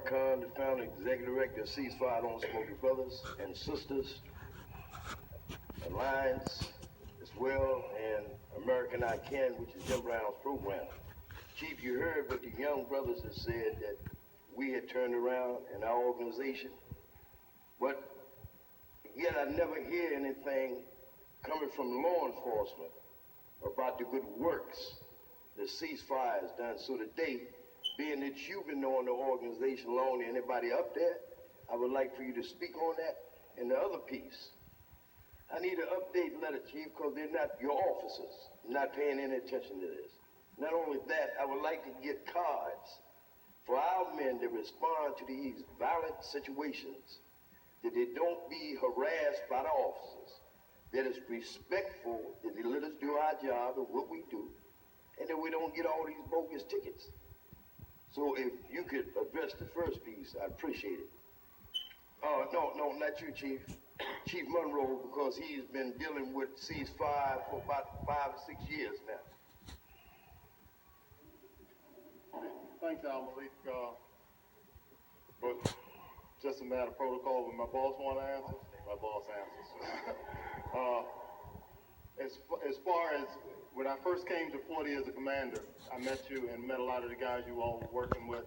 Khan, the founder and executive director of Ceasefire Don't Smoke Your Brothers and Sisters Alliance as well, and American I Can, which is Jim Brown's program. Chief, you heard what the young brothers have said, that we had turned around in our organization, but yet I never hear anything coming from law enforcement about the good works that Ceasefire has done. So today, being that you've been knowing the organization long, anybody up there, I would like for you to speak on that. And the other piece, I need an update letter, Chief, because they're not your officers, not paying any attention to this. Not only that, I would like to get cards for our men that respond to these violent situations, that they don't be harassed by the officers, that is respectful, that they let us do our job and what we do, and that we don't get all these bogus tickets. So if you could address the first piece, I'd appreciate it. No, not you, Chief. Chief Monroe, because he's been dealing with Ceasefire for about 5 or 6 years now. Thanks, Al-Malik. But just a matter of protocol, when my boss wants to answer, my boss answers. As far as when I first came to 40 as a commander, I met you and met a lot of the guys you all were working with.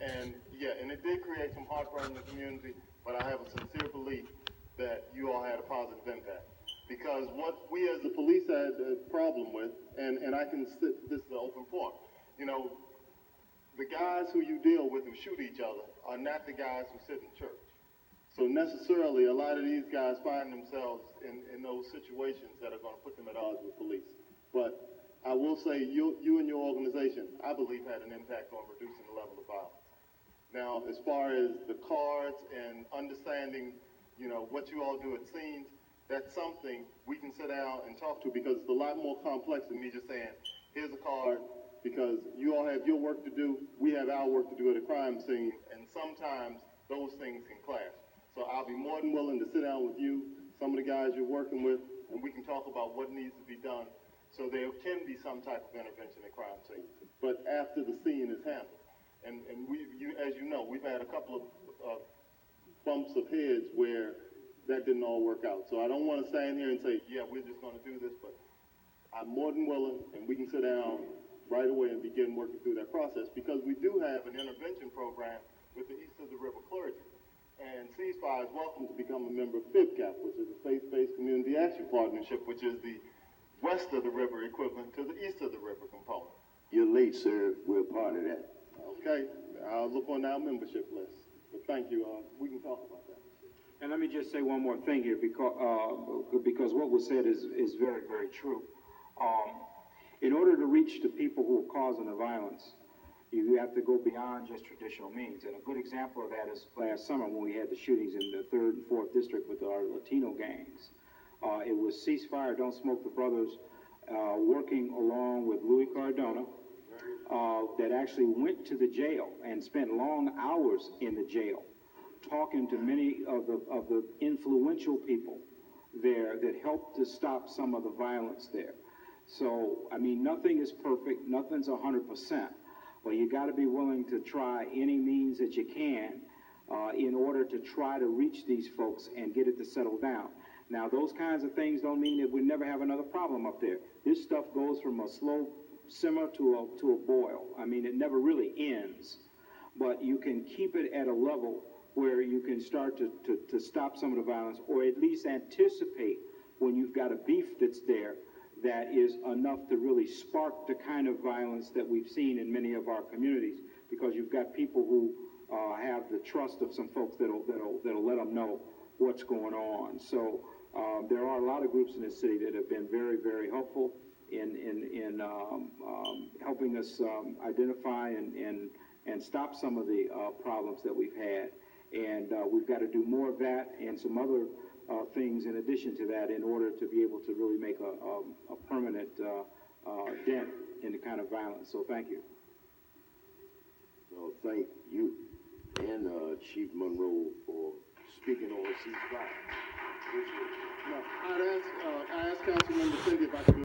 And yeah, and it did create some heartburn in the community, but I have a sincere belief that you all had a positive impact. Because what we as the police had a problem with, and I can sit, this is an open forum, you know, the guys who you deal with who shoot each other are not the guys who sit in church. So necessarily, a lot of these guys find themselves in those situations that are going to put them at odds with police. But I will say you and your organization, I believe, had an impact on reducing the level of violence. Now, as far as the cards and understanding, you know, what you all do at scenes, that's something we can sit down and talk to, because it's a lot more complex than me just saying, here's a card, because you all have your work to do, we have our work to do at a crime scene, and sometimes those things can clash. So I'll be more than willing to sit down with you, some of the guys you're working with, and we can talk about what needs to be done so there can be some type of intervention at crime scenes, but after the scene is handled. And as you know, we've had a couple of bumps of heads where that didn't all work out. So I don't want to stand here and say, yeah, we're just going to do this, but I'm more than willing, and we can sit down right away and begin working through that process, because we do have an intervention program with the East of the River clergy. And Ceasefire is welcome to become a member of FIBCAP, which is a faith-based community action partnership, which is the west of the river equivalent to the east of the river component. You're late, sir. We're part of that. Okay, I'll look on our membership list. But thank you. We can talk about that. And let me just say one more thing here, because what was said is very, very true. In order to reach the people who are causing the violence, you have to go beyond just traditional means. And a good example of that is last summer when we had the shootings in the 3rd and 4th district with our Latino gangs. It was Ceasefire Don't Smoke the Brothers working along with Louis Cardona that actually went to the jail and spent long hours in the jail talking to many of the influential people there that helped to stop some of the violence there. So, I mean, nothing is perfect, nothing's 100%, but you got to be willing to try any means that you can in order to try to reach these folks and get it to settle down. Now, those kinds of things don't mean that we never have another problem up there. This stuff goes from a slow simmer to a boil. I mean, it never really ends, but you can keep it at a level where you can start to stop some of the violence, or at least anticipate when you've got a beef that's there that is enough to really spark the kind of violence that we've seen in many of our communities, because you've got people who have the trust of some folks that'll let them know what's going on. So there are a lot of groups in this city that have been very, very helpful in helping us identify and stop some of the problems that we've had. And we've got to do more of that and some other things in addition to that in order to be able to really make a permanent dent in the kind of violence. So thank you. Well, thank you and Chief Monroe for speaking on Ceasefire. Now, I asked Councilmember Cindy if I could